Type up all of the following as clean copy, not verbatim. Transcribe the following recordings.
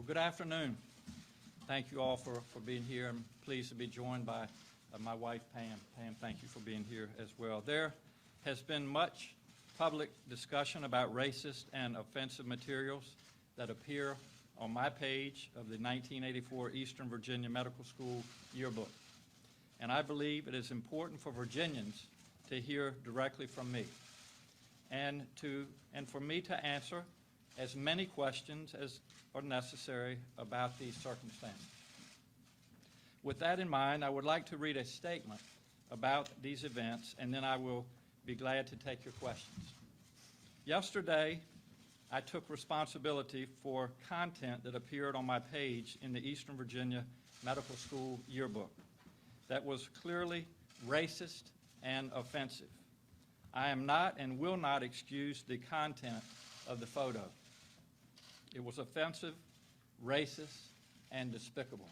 Well, good afternoon. Thank you all for being here. I'm pleased to be joined by my wife, Pam. Pam, thank you for being here as well. There has been much public discussion about racist and offensive materials that appear on my page of the 1984 Eastern Virginia Medical School yearbook. And I believe it is important for Virginians to hear directly from me and for me to answer as many questions as are necessary about these circumstances. With that in mind, I would like to read a statement about these events, and then I will be glad to take your questions. Yesterday, I took responsibility for content that appeared on my page in the Eastern Virginia Medical School yearbook that was clearly racist and offensive. I am not and will not excuse the content of the photo. It was offensive, racist, and despicable.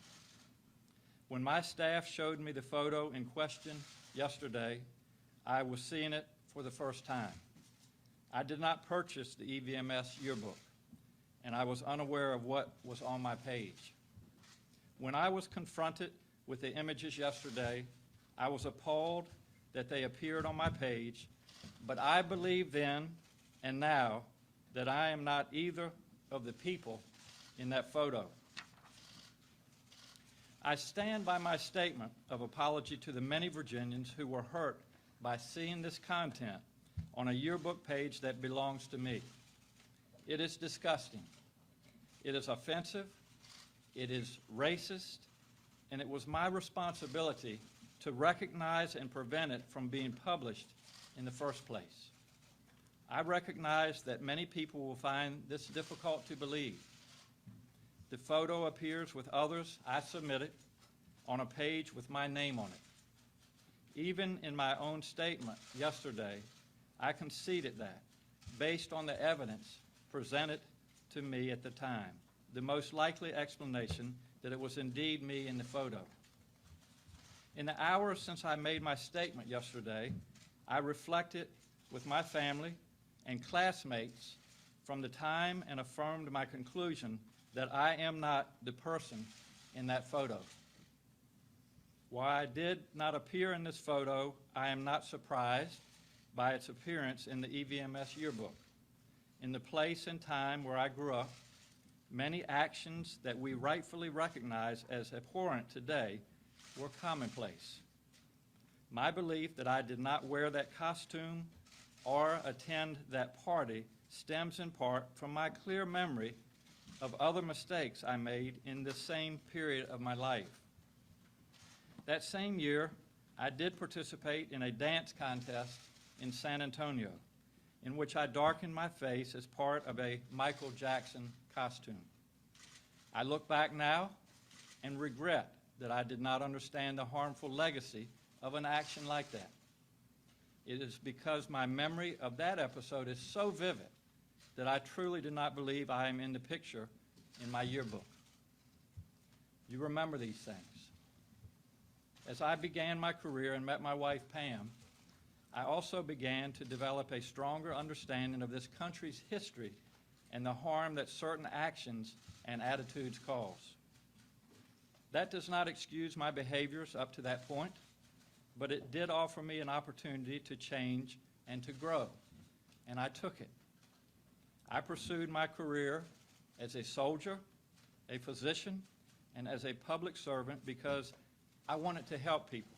When my staff showed me the photo in question yesterday, I was seeing it for the first time. I did not purchase the EVMS yearbook, and I was unaware of what was on my page. When I was confronted with the images yesterday, I was appalled that they appeared on my page, but I believe then and now that I am not either of the people in that photo. I stand by my statement of apology to the many Virginians who were hurt by seeing this content on a yearbook page that belongs to me. It is disgusting. It is offensive. It is racist. And it was my responsibility to recognize and prevent it from being published in the first place. I recognize that many people will find this difficult to believe. The photo appears with others I submitted on a page with my name on it. Even in my own statement yesterday, I conceded that, based on the evidence presented to me at the time, the most likely explanation that it was indeed me in the photo. In the hours since I made my statement yesterday, I reflected with my family and classmates from the time and affirmed my conclusion that I am not the person in that photo. While I did not appear in this photo, I am not surprised by its appearance in the EVMS yearbook. In the place and time where I grew up, many actions that we rightfully recognize as abhorrent today were commonplace. My belief that I did not wear that costume or attend that party stems in part from my clear memory of other mistakes I made in the same period of my life. That same year, I did participate in a dance contest in San Antonio, in which I darkened my face as part of a Michael Jackson costume. I look back now and regret that I did not understand the harmful legacy of an action like that. It is because my memory of that episode is so vivid that I truly do not believe I am in the picture in my yearbook. You remember these things. As I began my career and met my wife, Pam, I also began to develop a stronger understanding of this country's history and the harm that certain actions and attitudes cause. That does not excuse my behaviors up to that point, but it did offer me an opportunity to change and to grow, and I took it. I pursued my career as a soldier, a physician, and as a public servant because I wanted to help people.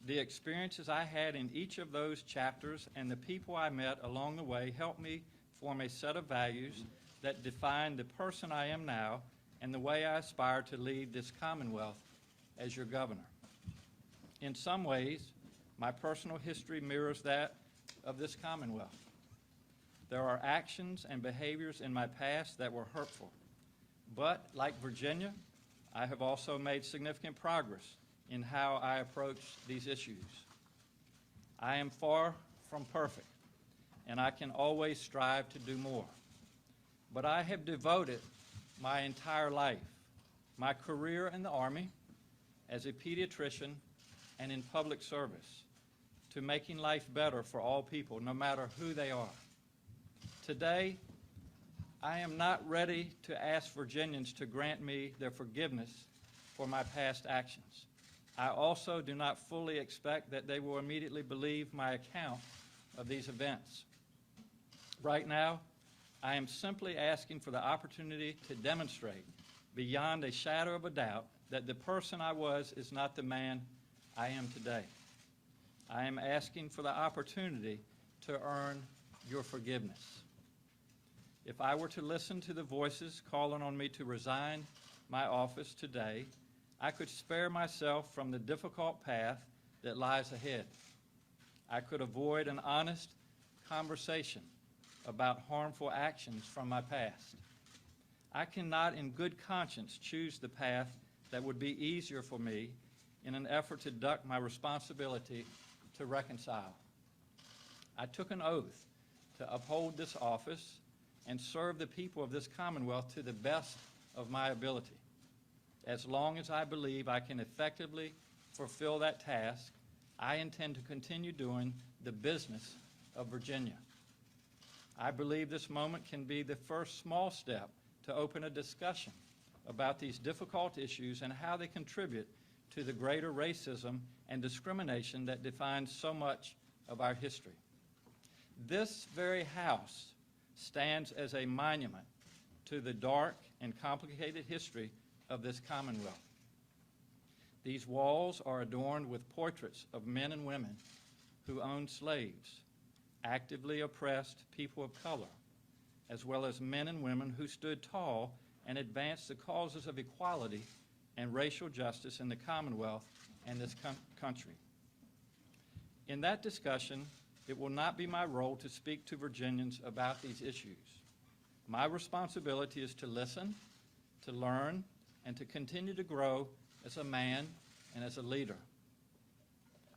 The experiences I had in each of those chapters and the people I met along the way helped me form a set of values that define the person I am now and the way I aspire to lead this Commonwealth as your governor. In some ways, my personal history mirrors that of this Commonwealth. There are actions and behaviors in my past that were hurtful, but like Virginia, I have also made significant progress in how I approach these issues. I am far from perfect, and I can always strive to do more. But I have devoted my entire life, my career in the Army, as a pediatrician, and in public service, to making life better for all people, no matter who they are. Today, I am not ready to ask Virginians to grant me their forgiveness for my past actions. I also do not fully expect that they will immediately believe my account of these events. Right now, I am simply asking for the opportunity to demonstrate beyond a shadow of a doubt that the person I was is not the man I am today. I am asking for the opportunity to earn your forgiveness. If I were to listen to the voices calling on me to resign my office today, I could spare myself from the difficult path that lies ahead. I could avoid an honest conversation about harmful actions from my past. I cannot in good conscience choose the path that would be easier for me in an effort to duck my responsibility to reconcile. I took an oath to uphold this office and serve the people of this Commonwealth to the best of my ability. As long as I believe I can effectively fulfill that task, I intend to continue doing the business of Virginia. I believe this moment can be the first small step to open a discussion about these difficult issues and how they contribute to the greater racism and discrimination that defines so much of our history. This very house stands as a monument to the dark and complicated history of this Commonwealth. These walls are adorned with portraits of men and women who owned slaves, actively oppressed people of color, as well as men and women who stood tall and advanced the causes of equality and racial justice in the Commonwealth and this country. In that discussion, it will not be my role to speak to Virginians about these issues. My responsibility is to listen, to learn, and to continue to grow as a man and as a leader.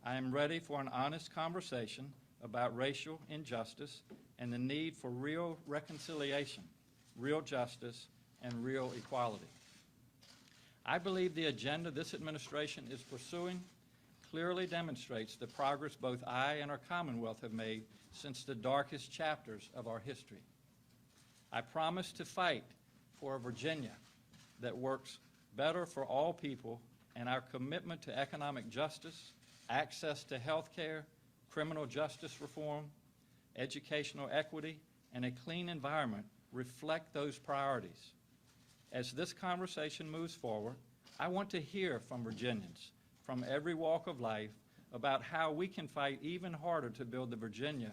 I am ready for an honest conversation about racial injustice and the need for real reconciliation, real justice, and real equality. I believe the agenda this administration is pursuing clearly demonstrates the progress both I and our Commonwealth have made since the darkest chapters of our history. I promise to fight for a Virginia that works better for all people, and our commitment to economic justice, access to health care, criminal justice reform, educational equity, and a clean environment reflect those priorities. As this conversation moves forward, I want to hear from Virginians from every walk of life about how we can fight even harder to build the Virginia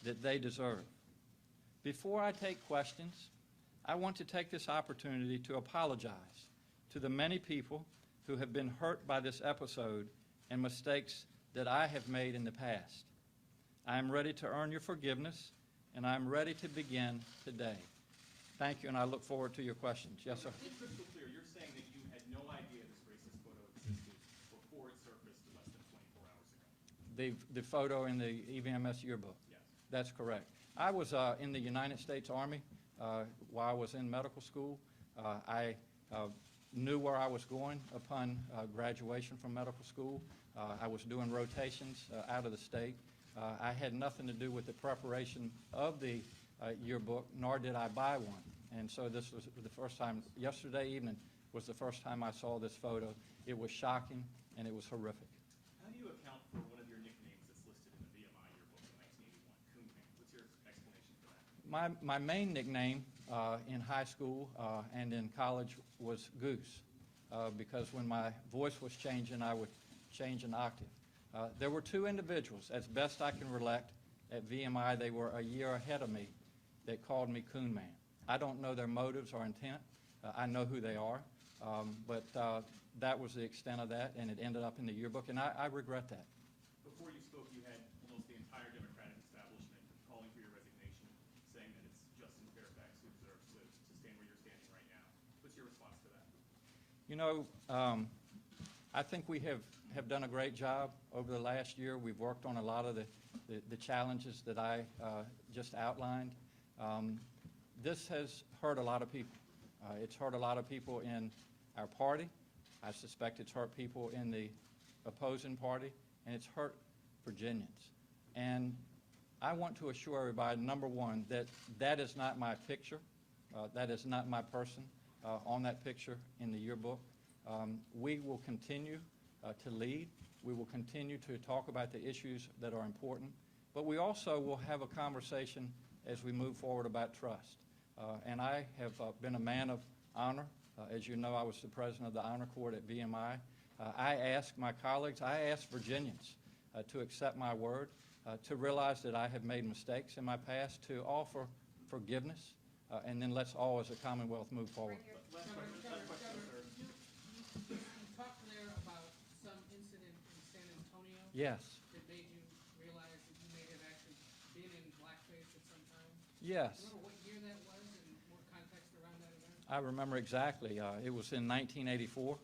that they deserve. Before I take questions, I want to take this opportunity to apologize to the many people who have been hurt by this episode and mistakes that I have made in the past. I am ready to earn your forgiveness, and I am ready to begin today. Thank you, and I look forward to your questions. Yes, sir. It's crystal clear. You're saying that you had no idea this racist photo existed before it surfaced less than 24 hours ago. The photo in the EVMS yearbook. Yes. That's correct. I was in the United States Army while I was in medical school. I knew where I was going upon graduation from medical school. I was doing rotations out of the state. I had nothing to do with the preparation of the yearbook, nor did I buy one. And so this was the first time, yesterday evening was the first time I saw this photo. It was shocking and it was horrific. How do you account for one of your nicknames that's listed in the VMI yearbook in 1981, Coon Man? What's your explanation for that? My main nickname in high school and in college was Goose, because when my voice was changing, I would change an octave. There were two individuals, as best I can recollect, at VMI. They were a year ahead of me that called me Coon Man. I don't know their motives or intent. I know who they are, but that was the extent of that, and it ended up in the yearbook, and I regret that. Before you spoke, you had almost the entire Democratic establishment calling for your resignation, saying that it's Justin Fairfax who deserves to stand where you're standing right now. What's your response to that? You know, I think we have done a great job over the last year. We've worked on a lot of the challenges that I just outlined. This has hurt a lot of people. It's hurt a lot of people in our party. I suspect it's hurt people in the opposing party, and it's hurt Virginians. And I want to assure everybody, number one, that that is not my picture That is not my person on that picture in the yearbook. We will continue to lead. We will continue to talk about the issues that are important, but we also will have a conversation as we move forward about trust. And I have been a man of honor. As you know, I was the president of the Honor Court at VMI. I ask my colleagues, I ask Virginians to accept my word, to realize that I have made mistakes in my past, to offer forgiveness, and then let's all as a Commonwealth move forward. Last question, sir. You talked there about some incident in San Antonio Yes, that made you realize that you may have actually been in Blackface at some time. yes. Remember what year that was and more context around that event? I remember exactly. It was in 1984,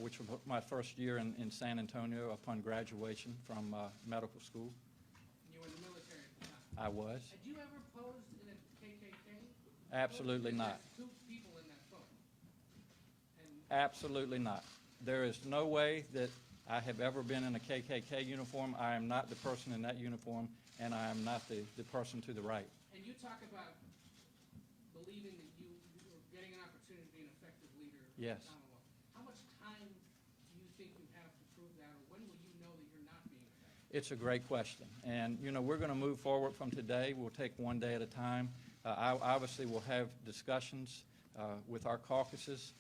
which was my first year in San Antonio upon graduation from medical school. And you were in the military at the time. I was. Had you ever posed in a KKK? Absolutely not. There's 2 people in that photo. And Absolutely not. There is no way that I have ever been in a KKK uniform. I am not the person in that uniform, and I am not the person to the right. and you talk about believing that you were getting an opportunity to be an effective leader of the Yes. Commonwealth. How much time do you think you have to prove that, or when will you know that you're not being effective? It's a great question. And, you know, we're going to move forward from today. We'll take one day at a time. I obviously will have discussions with our caucuses,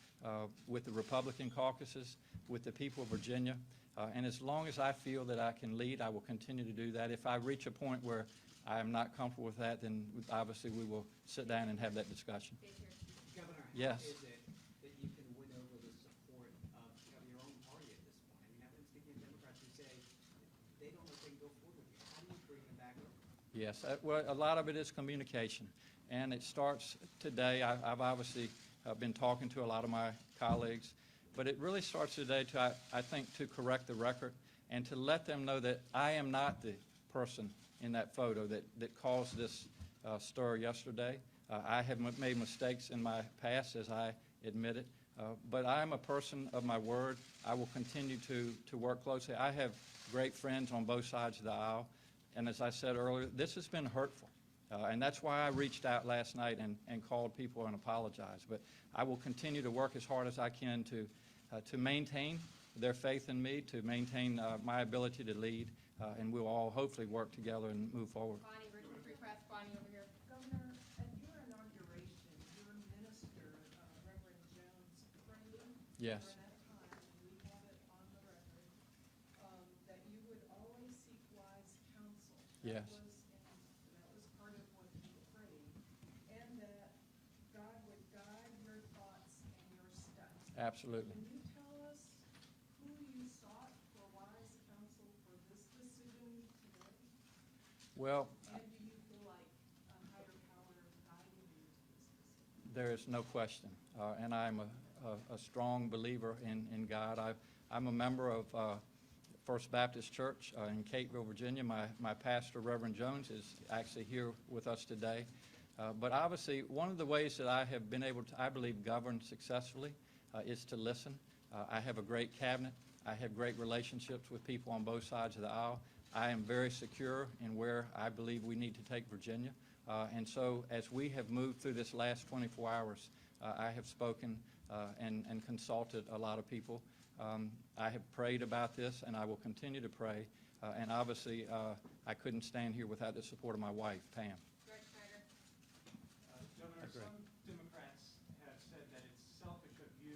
with the Republican caucuses, with the people of Virginia. And as long as I feel that I can lead, I will continue to do that. If I reach a point where I am not comfortable with that, then obviously we will sit down and have that discussion. Governor, Yes. how is it that you can win over the support of your own party at this point? I mean, I've been speaking to Democrats who say they don't know if they can go forward with you. How do you bring them back over? Yes, well, a lot of it is communication, and it starts today. I've obviously been talking to a lot of my colleagues, but it really starts today to, I think, to correct the record and to let them know that I am not the person in that photo that caused this stir yesterday. I have made mistakes in my past, as I admitted, but I am a person of my word. I will continue to work closely. I have great friends on both sides of the aisle. And as I said earlier, this has been hurtful. And that's why I reached out last night and called people and apologized. But I will continue to work as hard as I can to maintain their faith in me, to maintain my ability to lead, and we'll all hopefully work together and move forward. Bonnie, request Bonnie over here. Governor, at your inauguration, your minister, Reverend Jones, prayed Yes. during that time, and we have it on the record, that you would always seek wise counsel. Yes. That was part of what you prayed, and that God would guide your thoughts and your steps. Absolutely. Can you tell us who you sought for wise counsel for this decision today? Well, And do you feel like a higher power guided you to this decision? there is no question, and I'm a strong believer in God. I'm a member of First Baptist Church in Cateville, Virginia. My pastor, Reverend Jones, is actually here with us today. But obviously, one of the ways that I have been able to, I believe, govern successfully is to listen. I have a great cabinet. I have great relationships with people on both sides of the aisle. I am very secure in where I believe we need to take Virginia. And so as we have moved through this last 24 hours, I have spoken and consulted a lot of people. I have prayed about this, and I will continue to pray. And obviously, I couldn't stand here without the support of my wife, Pam. Greg Snyder. Governor, Agree. some Democrats have said that it's selfish of you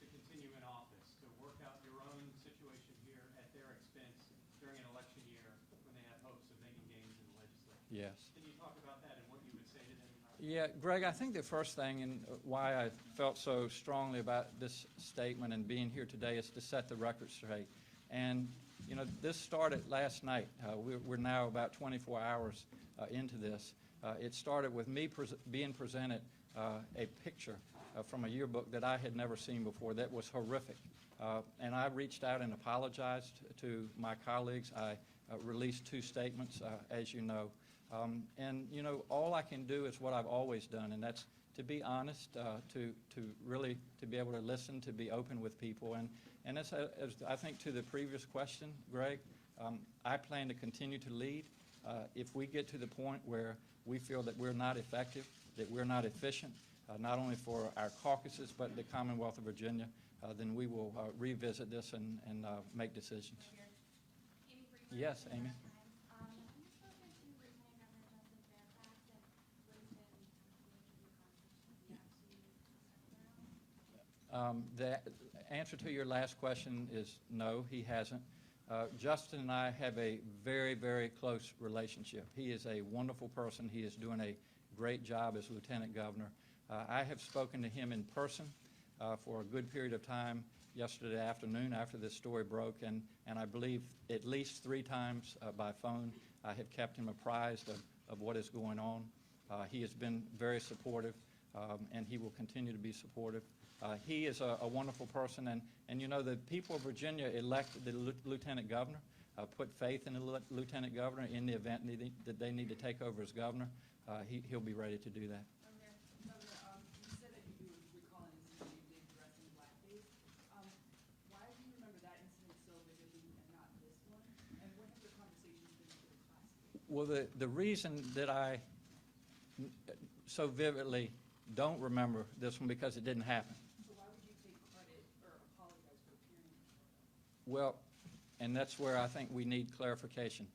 to continue in office, to work out your own situation here at their expense during an election year when they have hopes of making gains in the legislature. Yes. Can you talk about that and what you would say to them? Yeah, Greg, I think the first thing and why I felt so strongly about this statement and being here today is to set the record straight. And, you know, this started last night. We're now about 24 hours into this. It started with me being presented a picture from a yearbook that I had never seen before that was horrific. And I reached out and apologized to my colleagues. I released 2 statements, as you know. And, you know, all I can do is what I've always done, and that's to be honest, to really to be able to listen, to be open with people. And as I think to the previous question, Greg, I plan to continue to lead. If we get to the point where we feel that we're not effective, that we're not efficient, not only for our caucuses, but the Commonwealth of Virginia, then we will revisit this and make decisions. Amy Freeman. Yes, Amy? Have you spoken to Lieutenant Governor Justin Fairfax and what has been the nature of your conversation? The answer to your last question is no, he hasn't. Justin and I have a very, very close relationship. He is a wonderful person. He is doing a great job as Lieutenant Governor. I have spoken to him in person for a good period of time yesterday afternoon after this story broke, and I believe at least 3 times by phone. I have kept him apprised of what is going on. He has been very supportive, and he will continue to be supportive. He is a wonderful person, and you know, the people of Virginia elected the Lieutenant Governor, put faith in the Lieutenant Governor in the event that they need to take over as governor. He'll be ready to do that. Governor, you said that you recall an incident you did dressed in blackface. Why do you remember that incident so vividly and not this one? And what have your conversations been with the class? Well, the reason that I so vividly don't remember this one because it didn't happen. So why would you take credit or apologize for appearing in the photo? Well, and that's where I think we need clarification.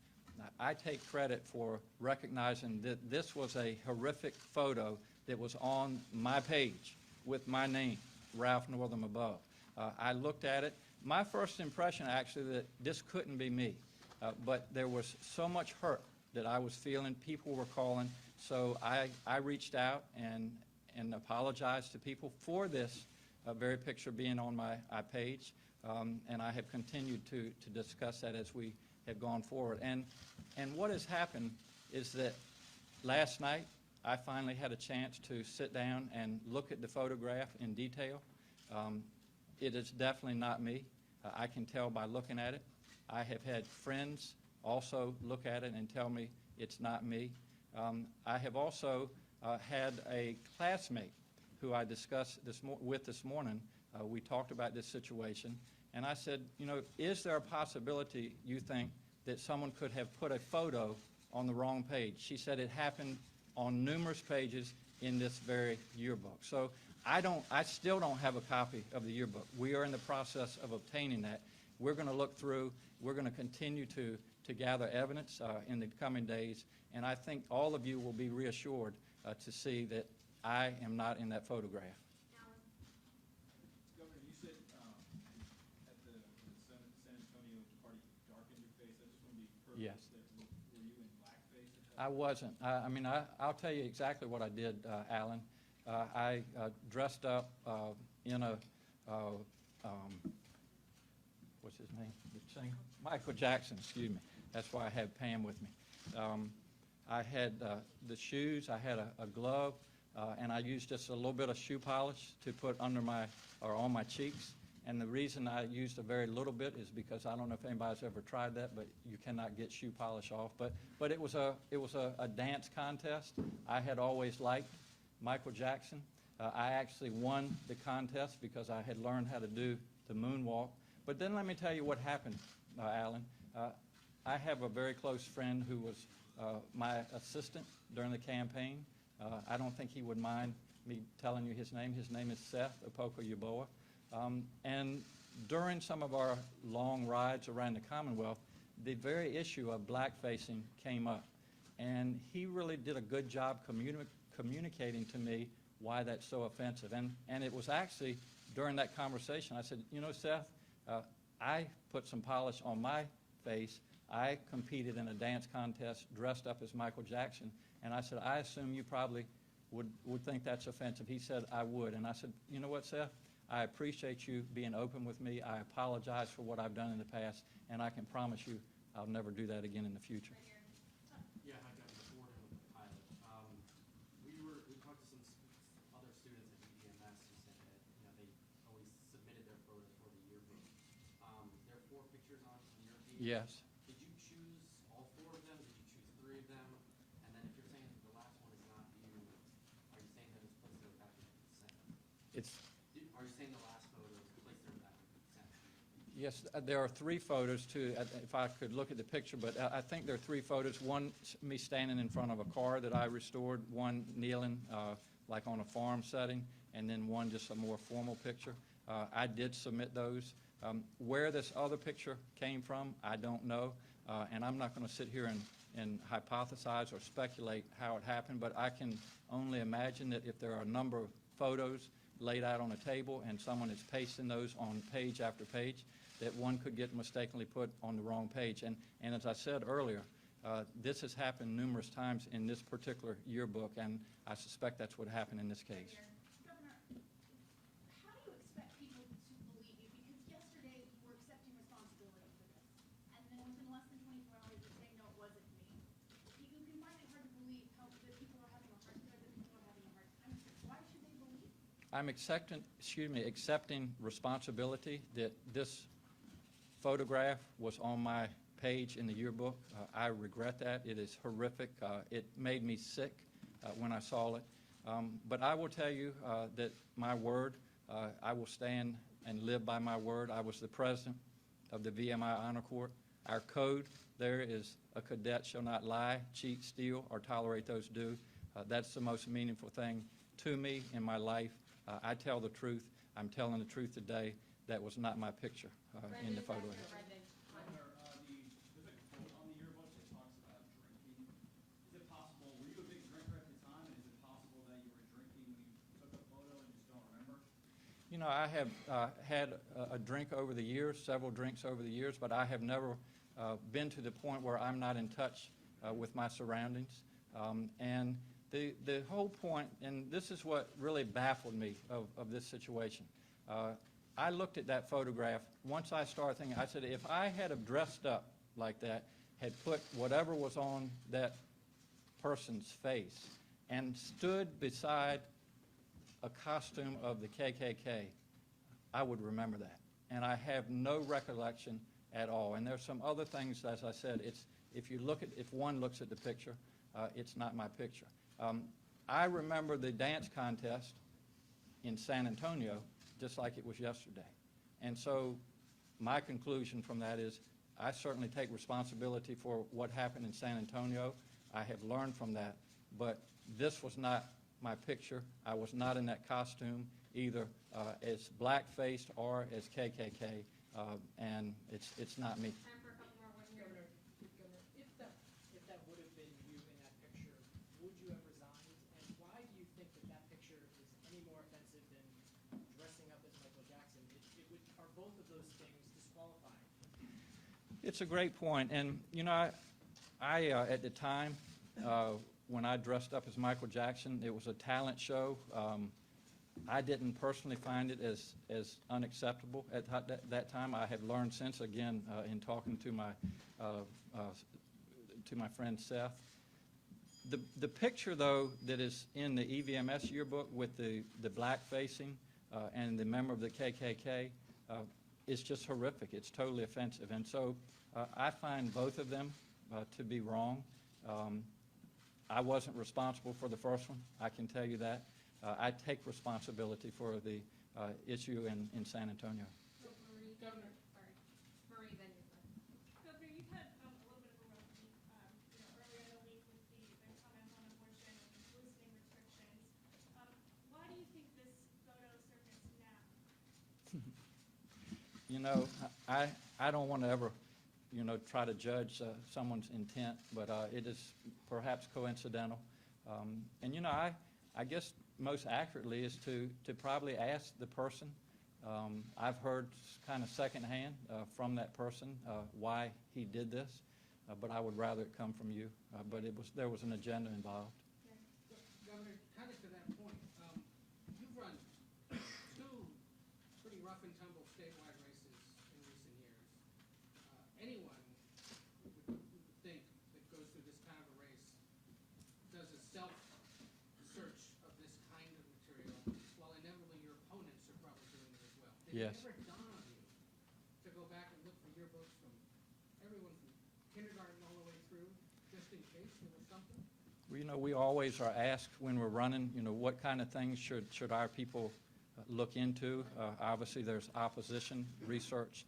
I take credit for recognizing that this was a horrific photo that was on my page with my name, Ralph Northam, above. I looked at it. My first impression, actually, that this couldn't be me. But there was so much hurt that I was feeling. People were calling. So I reached out and apologized to people for this very picture being on my page. And I have continued to discuss that as we have gone forward. And what has happened is that last night I finally had a chance to sit down and look at the photograph in detail. It is definitely not me. I can tell by looking at it. I have had friends also look at it and tell me it's not me. I have also had a classmate who I discussed with this morning. We talked about this situation, and I said, you know, is there a possibility, you think, that someone could have put a photo on the wrong page? She said it happened on numerous pages in this very yearbook. So I still don't have a copy of the yearbook. We are in the process of obtaining that. We're going to look through. We're going to continue to gather evidence in the coming days, and I think all of you will be reassured to see that I am not in that photograph. Governor, you said at the San Antonio party darkened your face. I just want to be perfect. Yes. Were you in blackface at that? I wasn't. I mean, I'll tell you exactly what I did, Alan. I dressed up in a, what's his name? The singer? Michael Jackson, excuse me. That's why I had Pam with me. I had the shoes, I had a glove, and I used just a little bit of shoe polish to put under my, or on my cheeks. And the reason I used a very little bit is because I don't know if anybody's ever tried that, but you cannot get shoe polish off. But it was a dance contest. I had always liked Michael Jackson. I actually won the contest because I had learned how to do the moonwalk. But then let me tell you what happened, Alan. I have a very close friend who was my assistant during the campaign. I don't think he would mind me telling you his name. His name is Seth Opoku-Yaboa. And during some of our long rides around the Commonwealth, the very issue of blackfacing came up. And he really did a good job communicating to me why that's so offensive. And it was actually during that conversation, I said, you know, Seth, I put some polish on my face. I competed in a dance contest dressed up as Michael Jackson. And I said, I assume you probably would think that's offensive. He said, I would. And I said, you know what, Seth? I appreciate you being open with me. I apologize for what I've done in the past, and I can promise you I'll never do that again in the future. Yeah, hi, Governor. Good morning with the pilot. We talked to some other students at EVMS who said that, you know, they always submitted their photos for the yearbook. There are 4 pictures on your page. Yes. Did you choose all 4 of them? Did you choose 3 of them? And then if you're saying that the last one is not you, are you saying that it's placed there without your consent? Are you saying the last photo is placed there without your consent? Yes, there are 3 photos, too, if I could look at the picture, but I think there are 3 photos. One, me standing in front of a car that I restored, one kneeling like on a farm setting, and then one just a more formal picture. I did submit those. Where this other picture came from, I don't know, and I'm not going to sit here and hypothesize or speculate how it happened, but I can only imagine that if there are a number of photos laid out on a table and someone is pasting those on page after page, that one could get mistakenly put on the wrong page. And as I said earlier, this has happened numerous times in this particular yearbook, and I suspect that's what happened in this case. Governor, how do you expect people to believe you? Because yesterday you were accepting responsibility for this, and then within less than 24 hours you're saying, no, it wasn't me. You can find it hard to believe how that people are having a hard time. Why should they believe? I'm accepting responsibility that this photograph was on my page in the yearbook. I regret that. It is horrific. It made me sick when I saw it. But I will tell you that my word, I will stand and live by my word. I was the president of the VMI Honor Court. Our code there is a cadet shall not lie, cheat, steal, or tolerate those do. That's the most meaningful thing to me in my life. I tell the truth. I'm telling the truth today. That was not my picture in the photo. Governor, there's a quote on the yearbook that talks about drinking. Is it possible, were you a big drinker at the time, and is it possible that you were drinking when you took a photo and just don't remember? You know, I have had a drink over the years, several drinks over the years, but I have never been to the point where I'm not in touch with my surroundings. And the whole point, and this is what really baffled me of this situation, I looked at that photograph. Once I started thinking, I said, if I had have dressed up like that, had put whatever was on that person's face, and stood beside a costume of the KKK, I would remember that. And I have no recollection at all. And there's some other things, as I said, if one looks at the picture, it's not my picture. I remember the dance contest in San Antonio just like it was yesterday. And so my conclusion from that is I certainly take responsibility for what happened in San Antonio. I have learned from that. But this was not my picture. I was not in that costume either as black-faced or as KKK, and it's not me. Time for a couple more. Governor, if that would have been you in that picture, would you have resigned? And why do you think that picture is any more offensive than dressing up as Michael Jackson? Are both of those things disqualifying? It's a great point. And, you know, I at the time, when I dressed up as Michael Jackson, it was a talent show. I didn't personally find it as unacceptable at that time. I have learned since, again, in talking to my friend Seth. The picture, though, that is in the EVMS yearbook with the black facing and the member of the KKK is just horrific. It's totally offensive. And so I find both of them to be wrong. I wasn't responsible for the first one, I can tell you that. I take responsibility for the issue in San Antonio. Governor. Marie, then you're fine. Governor, you've had a little bit of a rough week, earlier in the week with the comment on abortion and listening restrictions. Why do you think this photo surfaced now? You know, I don't want to ever, try to judge someone's intent, but it is perhaps coincidental. And, I guess most accurately is to probably ask the person. I've heard kind of secondhand from that person why he did this, but I would rather it come from you. But there was an agenda involved. Governor, kind of to that point, you've run two pretty rough and tumble statewide races in recent years. Anyone would think that goes through this kind of a race does a self-search of this kind of material, while inevitably your opponents are probably doing it as well. Did Yes. it ever dawn on you to go back and look for yearbooks from everyone from kindergarten all the way through, just in case there was something? Well, we always are asked when we're running, what kind of things should our people look into. Obviously, there's opposition research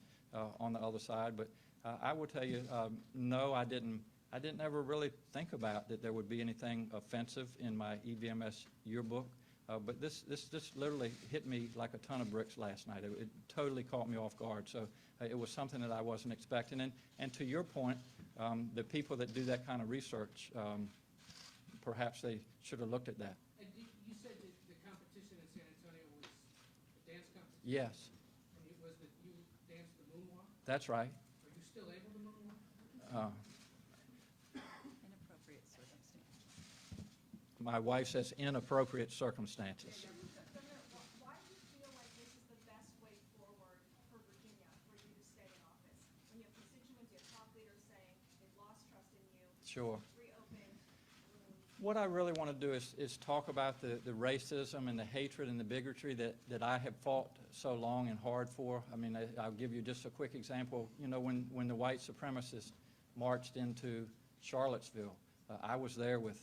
on the other side, but I will tell you, no, I didn't ever really think about that there would be anything offensive in my EVMS yearbook. But this just literally hit me like a ton of bricks last night. It totally caught me off guard. So it was something that I wasn't expecting. And to your point, the people that do that kind of research, perhaps they should have looked at that. And you said that the competition in San Antonio was a dance competition? Yes, And it was that you danced the moonwalk? that's right. Are you still able to moonwalk? Inappropriate circumstance. My wife says inappropriate circumstances. Governor, why do you feel like this is the best way forward for Virginia, for you to stay in office? When you have constituents, you have top leaders saying they've lost trust in you. Sure. Reopen rooms. What I really want to do is talk about the racism and the hatred and the bigotry that I have fought so long and hard for. I mean, I'll give you just a quick example. You know, when the white supremacists marched into Charlottesville, I was there with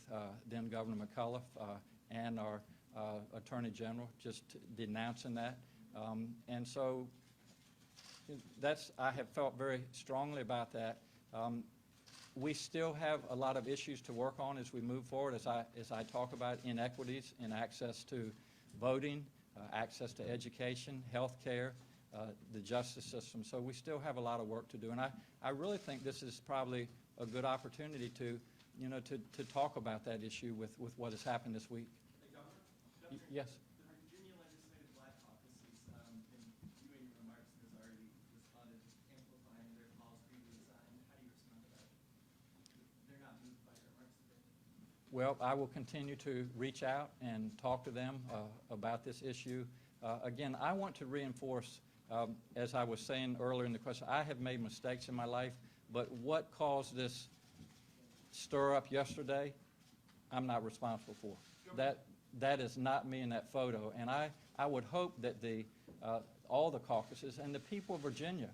then Governor McAuliffe and our Attorney General, just denouncing that. And so I have felt very strongly about that. We still have a lot of issues to work on as we move forward, as I talk about inequities in access to voting, access to education, health care, the justice system. So we still have a lot of work to do. And I really think this is probably a good opportunity to talk about that issue with what has happened this week. Hey, Governor? Yes. The Virginia Legislative Black Caucus is, and you in your remarks has already responded, amplifying their calls for you to resign. How do you respond to that? They're not moved by your remarks today. Well, I will continue to reach out and talk to them about this issue. Again, I want to reinforce, as I was saying earlier in the question, I have made mistakes in my life, but what caused this stir up yesterday, I'm not responsible for. That is not me in that photo. And I would hope that all the caucuses and the people of Virginia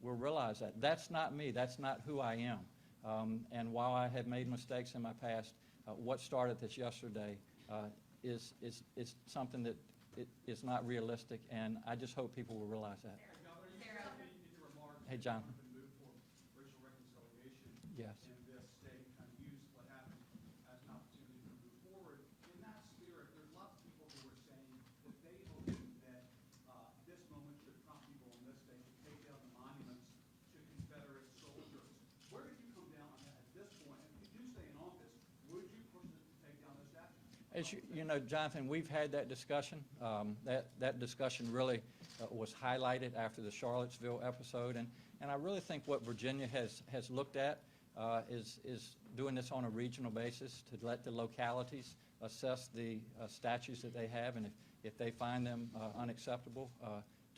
will realize that. That's not me. That's not who I am. And while I have made mistakes in my past, what started this yesterday is something that is not realistic, and I just hope people will realize that. Governor, you said in your remarks Hey, John. that you moved for racial reconciliation. Yes. In this state, kind of used what happened as an opportunity to move forward. In that spirit, there's lots of people who are saying that they believe that this moment should prompt people in this state to take down the monuments to Confederate soldiers. Where did you come down on that at this point? And if you do stay in office, would you push it to take down this statue? As you know, Jonathan, we've had that discussion. That discussion really was highlighted after the Charlottesville episode, and I really think what Virginia has looked at is doing this on a regional basis to let the localities assess the statutes that they have, and if they find them unacceptable,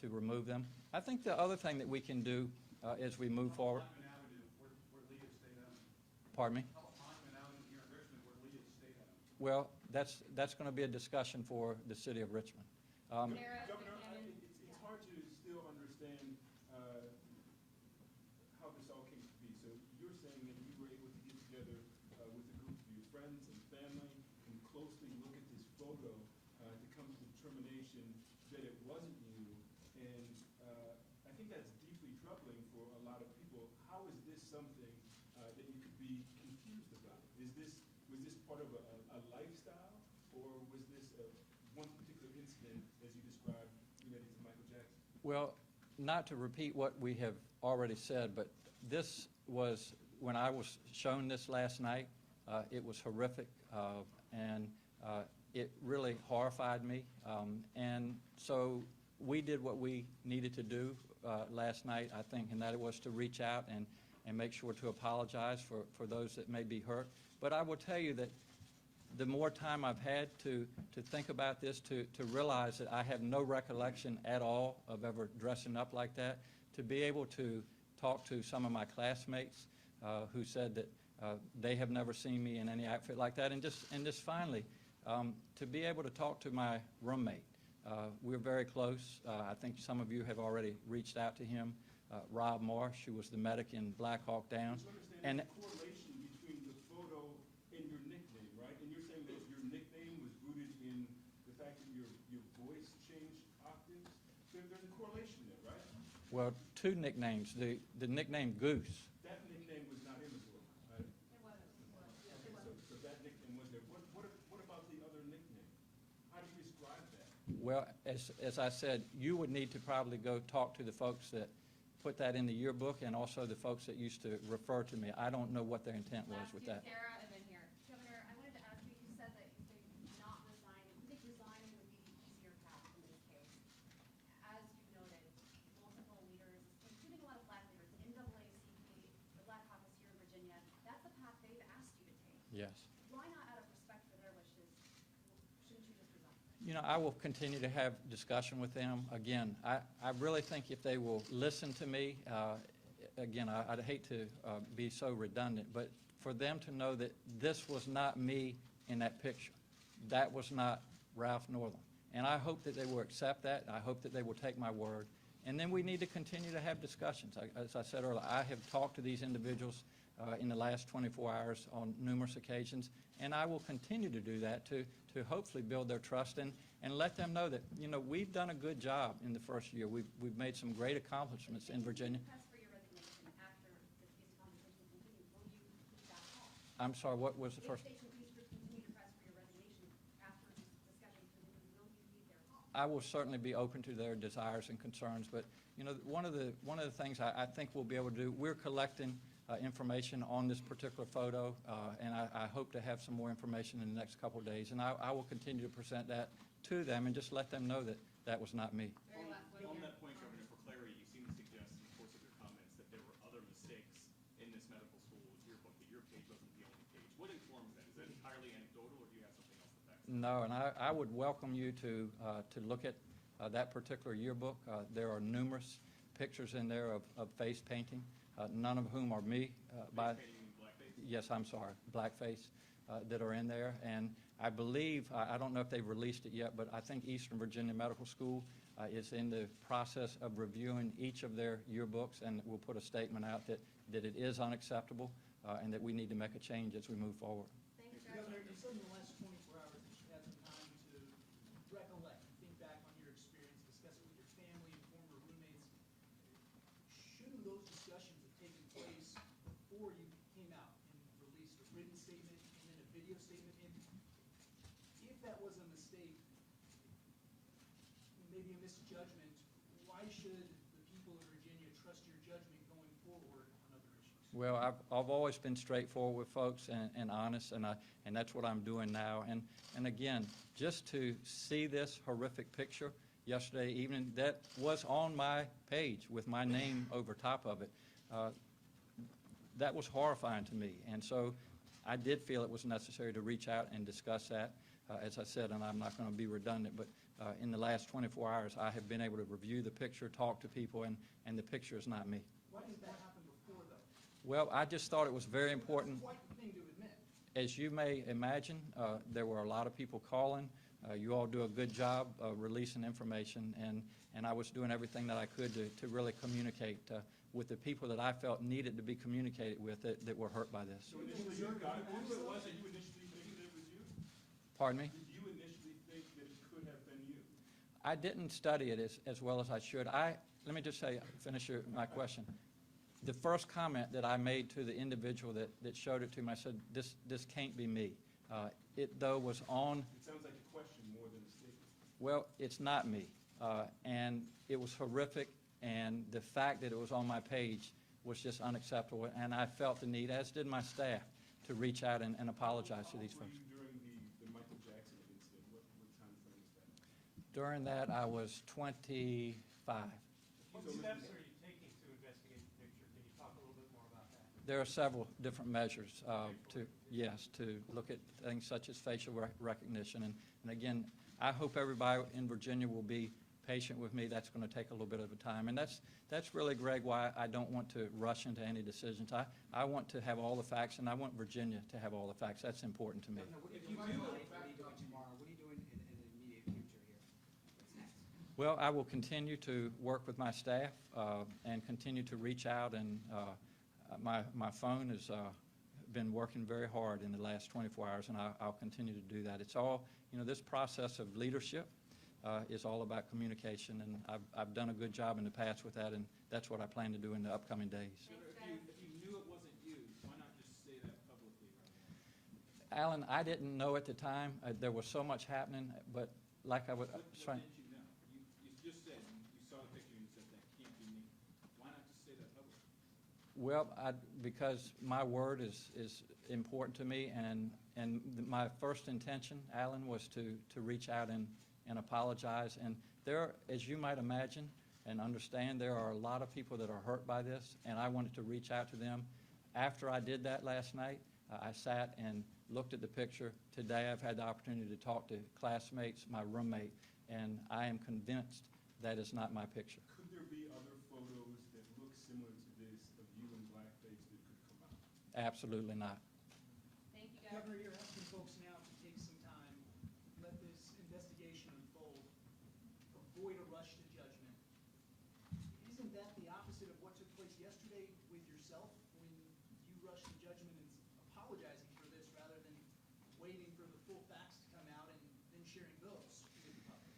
to remove them. I think the other thing that we can do as we move forward. Monument Avenue, where Lee is state owned. Pardon me? How about Monument Avenue here in Richmond, where Lee is state owned? Well, that's going to be a discussion for the city of Richmond. Governor, it's hard to still understand how this all came to be. So you're saying that you were able to get together with a group of your friends and family and closely look at this photo to come to the determination that it wasn't you. And I think that's deeply troubling for a lot of people. How is this something that you could be confused about? Was this part of a lifestyle, or was this one particular incident, as you described, related to Michael Jackson? Well, not to repeat what we have already said, but this was, when I was shown this last night, it was horrific, and it really horrified me. And so we did what we needed to do last night, I think, and that was to reach out and make sure to apologize for those that may be hurt. But I will tell you that the more time I've had to think about this, to realize that I have no recollection at all of ever dressing up like that, to be able to talk to some of my classmates who said that they have never seen me in any outfit like that, and just finally, to be able to talk to my roommate. We're very close. I think some of you have already reached out to him, Rob Marsh, who was the medic in Black Hawk Down. And the correlation between the photo and your nickname, right? And you're saying that your nickname was rooted in the fact that your voice changed octaves? So there's a correlation there, right? Well, two nicknames. The nickname Goose. That nickname was not in the book, right? So that nickname was there. What about the other nickname? How do you describe that? Well, as I said, you would need to probably go talk to the folks that put that in the yearbook and also the folks that used to refer to me. I don't know what their intent was with that. Sarah, and then here. Governor, I wanted to ask you, you said that you think not resigning, you think resigning would be the easier path in this case. As you noted, multiple leaders, including a lot of black leaders, the NAACP, the Black Caucus here in Virginia, that's the path they've asked you to take. Yes. Why not, out of respect for their wishes, shouldn't you just resign? You know, I will continue to have discussion with them. Again, I really think if they will listen to me, again, I'd hate to be so redundant, but for them to know that this was not me in that picture. That was not Ralph Northam. And I hope that they will accept that. I hope that they will take my word. And then we need to continue to have discussions. As I said earlier, I have talked to these individuals in the last 24 hours on numerous occasions, and I will continue to do that to hopefully build their trust and let them know that, you know, we've done a good job in the first year. We've made some great accomplishments in Virginia. Press for your resignation after these conversations continue. Will you keep that call? I'm sorry, what was the first? If they continue to press for your resignation after these discussions continue, will you heed their call? I will certainly be open to their desires and concerns, but, you know, one of the things I think we'll be able to do, we're collecting information on this particular photo, and I hope to have some more information in the next couple of days, and I will continue to present that to them and just let them know that that was not me. Very last one On here. that point, Governor, for clarity, you seem to suggest in the course of your comments that there were other mistakes in this medical school yearbook, that your page wasn't the only page. What informs that? Is that entirely anecdotal, or do you have something else to back it up? No, and I would welcome you to look at that particular yearbook. There are numerous pictures in there of face painting, none of whom are me. Face painting, you mean blackface? Yes, I'm sorry, blackface, that are in there. And I believe, I don't know if they've released it yet, but I think Eastern Virginia Medical School is in the process of reviewing each of their yearbooks, and we'll put a statement out that it is unacceptable and that we need to make a change as we move forward. Thanks, guys. Governor, you said in the last 24 hours that you had some time to recollect, think back on your experience, discuss it with your family and former roommates. Shouldn't those discussions have taken place before you came out and released a written statement and then a video statement? And if that was a mistake, maybe a misjudgment, why should the people of Virginia trust your judgment going forward on other issues? Well, I've always been straightforward with folks and honest, and that's what I'm doing now. And again, just to see this horrific picture yesterday evening, that was on my page with my name over top of it, that was horrifying to me. And so I did feel it was necessary to reach out and discuss that. As I said, and I'm not going to be redundant, but in the last 24 hours, I have been able to review the picture, talk to people, and the picture is not me. Why didn't that happen before, though? Well, I just thought it was very important. Quite the thing to admit. As you may imagine, there were a lot of people calling. You all do a good job releasing information, and I was doing everything that I could to really communicate with the people that I felt needed to be communicated with that were hurt by this. So initially, you got it. Who it was that you initially think that it was you? Pardon me? Did you initially think that it could have been you? I didn't study it as well as I should. Let me just say, finish my question. The first comment that I made to the individual that showed it to me, I said, this can't be me. It, though, was on. It sounds like a question more than a statement. Well, it's not me. And it was horrific, and the fact that it was on my page was just unacceptable. And I felt the need, as did my staff, to reach out and apologize to these How old folks. were you during the Michael Jackson incident? What time frame was that? During that, I was 25. What steps are you taking to investigate the picture? Can you talk a little bit more about that? There are several different measures to look at things such as facial recognition. And again, I hope everybody in Virginia will be patient with me. That's going to take a little bit of a time. And that's really, Greg, why I don't want to rush into any decisions. I want to have all the facts, and I want Virginia to have all the facts. That's important to me. Governor, what are you doing tonight? What are you doing tomorrow? What are you doing in the immediate future here? What's next? Well, I will continue to work with my staff and continue to reach out. And my phone has been working very hard in the last 24 hours, and I'll continue to do that. It's all, this process of leadership is all about communication, and I've done a good job in the past with that, and that's what I plan to do in the upcoming days. If you knew it wasn't you, why not just say that publicly right now? Alan, I didn't know at the time. There was so much happening, but like I was What trying. didn't you know? You just said, you saw the picture and you said, that can't be me. Why not just say that publicly? Well, because my word is important to me, and my first intention, Alan, was to reach out and apologize. And there, as you might imagine and understand, there are a lot of people that are hurt by this, and I wanted to reach out to them. After I did that last night, I sat and looked at the picture. Today, I've had the opportunity to talk to classmates, my roommate, and I am convinced that is not my picture. Could there be other photos that look similar to this of you in blackface that could come out? Absolutely not. Thank you, guys. Governor, you're asking folks now to take some time, let this investigation unfold, avoid a rush to judgment. Isn't that the opposite of what took place yesterday with yourself when you rushed to judgment and apologizing for this rather than waiting for the full facts to come out and then sharing those with the public?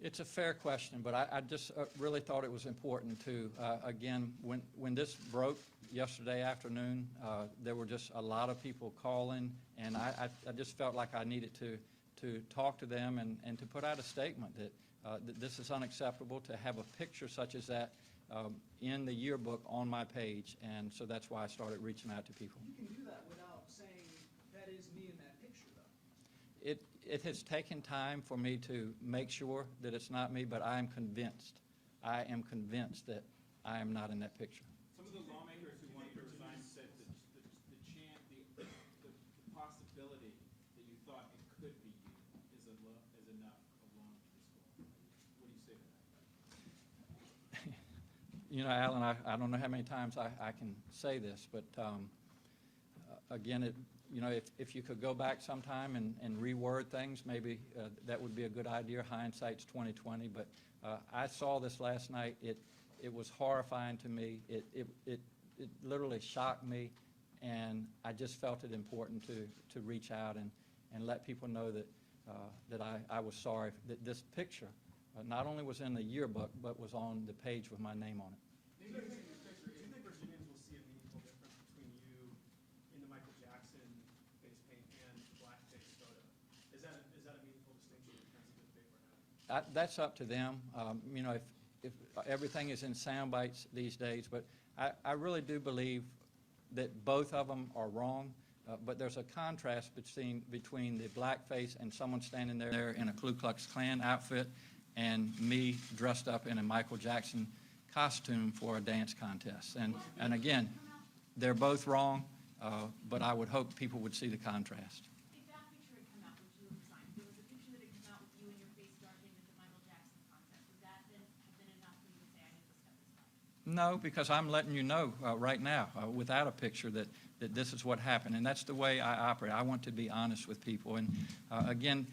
It's a fair question, but I just really thought it was important to, again, when this broke yesterday afternoon, there were just a lot of people calling, and I just felt like I needed to talk to them and to put out a statement that this is unacceptable to have a picture such as that in the yearbook on my page, and so that's why I started reaching out to people. You can do that without saying, that is me in that picture, though. It has taken time for me to make sure that it's not me, but I am convinced that I am not in that picture. Some of the lawmakers who wanted to resign said that the possibility that you thought it could be you is enough along this goal. What do you say to that? You know, Alan, I don't know how many times I can say this, but again, you know, if you could go back sometime and reword things, maybe that would be a good idea. Hindsight's 20/20. But I saw this last night. It was horrifying to me. It literally shocked me, and I just felt it important to reach out and let people know that I was sorry that this picture not only was in the yearbook, but was on the page with my name on it. Do you think Virginians will see a meaningful difference between you in the Michael Jackson face paint and the blackface photo? Is that a meaningful distinction in terms of the paper now? That's up to them. You know, if everything is in sound bites these days, but I really do believe that both of them are wrong, but there's a contrast between the blackface and someone standing there in a Ku Klux Klan outfit and me dressed up in a Michael Jackson costume for a dance contest. And again, they're both wrong, but I would hope people would see the contrast. If that picture had come out, would you have resigned? If there was a picture that had come out with you and your face darkened at the Michael Jackson contest, would that then have been enough for you to say, I need to step aside? No, because I'm letting you know right now, without a picture, that this is what happened. And that's the way I operate. I want to be honest with people. And again,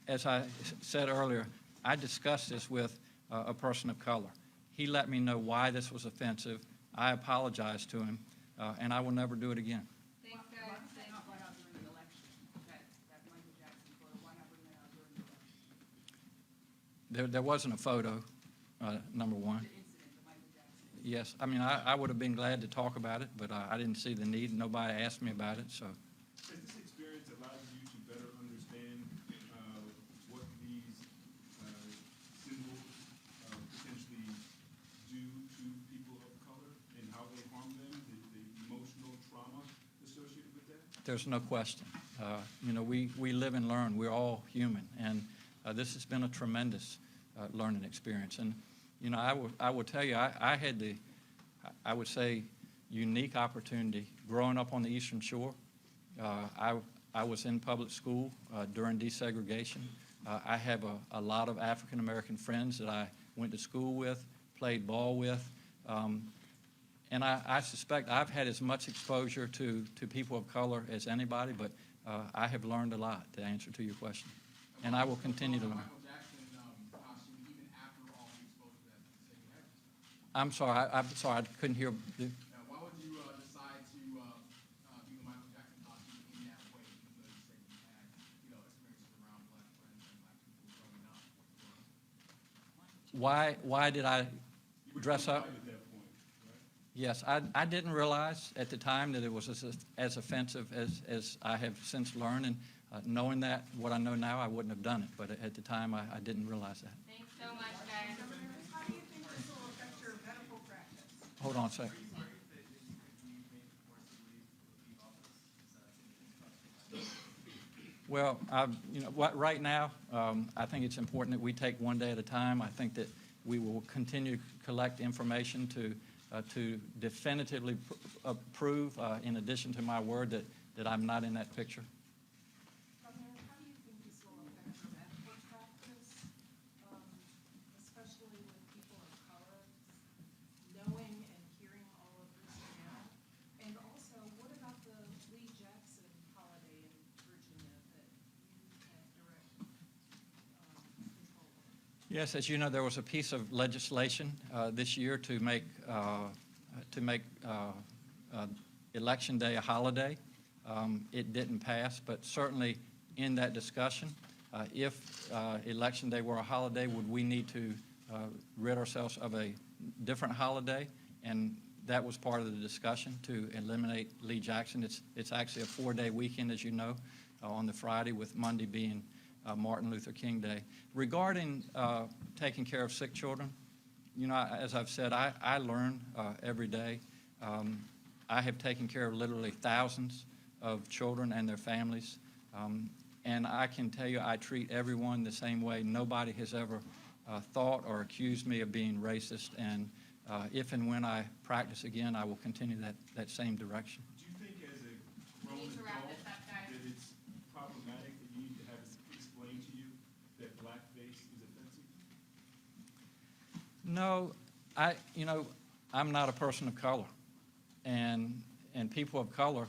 as I said earlier, I discussed this with a person of color. He let me know why this was offensive. I apologized to him, and I will never do it again. Thanks, guys. Why not during the election? That Michael Jackson photo, why not bring that out during the election? There wasn't a photo, number one. The incident, the Michael Jackson. Yes, I mean, I would have been glad to talk about it, but I didn't see the need. Nobody asked me about it, so. Has this experience allowed you to better understand what these symbols potentially do to people of color and how they harm them, the emotional trauma associated with that? There's no question. You know, we live and learn. We're all human, and this has been a tremendous learning experience. And you know, I will tell you, I had the, I would say, unique opportunity growing up on the Eastern Shore. I was in public school during desegregation. I have a lot of African American friends that I went to school with, played ball with. And I suspect I've had as much exposure to people of color as anybody, but I have learned a lot, to answer to your question. And I will continue to learn. Michael Jackson costume even after all the exposure that you say you had? I'm sorry, I couldn't hear. Why would you decide to do the Michael Jackson costume in that way, even though you say you had, experiences around black friends and black people growing up? Why did I dress up? At that point, right? Yes, I didn't realize at the time that it was as offensive as I have since learned, and knowing that, what I know now, I wouldn't have done it, but at the time, I didn't realize that. Thanks so much, guys. How do you think this will affect your medical practice? Hold on a second. Well, right now, I think it's important that we take one day at a time. I think that we will continue to collect information to definitively prove, in addition to my word, that I'm not in that picture. Governor, how do you think this will affect your medical practice, especially with people of color knowing and hearing all of this now? And also, what about the Lee Jackson holiday in Virginia that you can't direct control over? Yes, as you know, there was a piece of legislation this year to make Election Day a holiday. It didn't pass, but certainly in that discussion, if Election Day were a holiday, would we need to rid ourselves of a different holiday? And that was part of the discussion, to eliminate Lee Jackson. It's actually a 4-day weekend, as you know, on the Friday, with Monday being Martin Luther King Day. Regarding taking care of sick children, as I've said, I learn every day. I have taken care of literally thousands of children and their families, and I can tell you I treat everyone the same way. Nobody has ever thought or accused me of being racist, and if and when I practice again, I will continue that same direction. Do you think as a grown We need to wrap adult this up, guys. that it's problematic that you need to have it explained to you that blackface is offensive? No, I'm not a person of color, and people of color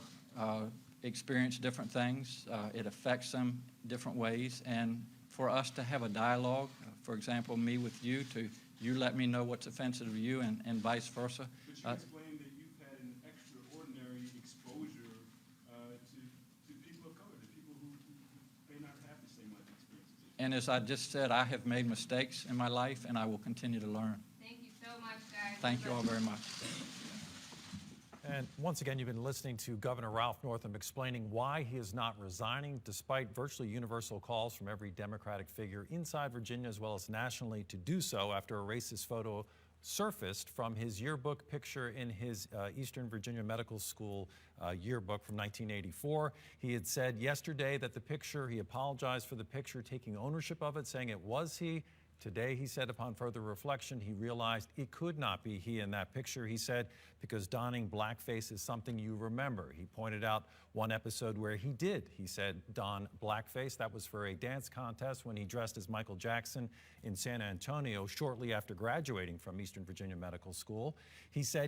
experience different things. It affects them different ways, and for us to have a dialogue, for example, me with you, you let me know what's offensive to you, and vice versa. But you explained that you've had an extraordinary exposure to people of color, to people who may not have the same life experiences. And as I just said, I have made mistakes in my life, and I will continue to learn. Thank you so much, guys. Thank you all very much. And once again, you've been listening to Governor Ralph Northam explaining why he is not resigning, despite virtually universal calls from every Democratic figure inside Virginia as well as nationally to do so after a racist photo surfaced from his yearbook picture in his Eastern Virginia Medical School yearbook from 1984. He had said yesterday that the picture, he apologized for the picture, taking ownership of it, saying it was he. Today, he said, upon further reflection, he realized it could not be he in that picture. He said, because donning blackface is something you remember. He pointed out one episode where he did, he said, don blackface. That was for a dance contest when he dressed as Michael Jackson in San Antonio shortly after graduating from Eastern Virginia Medical School. He said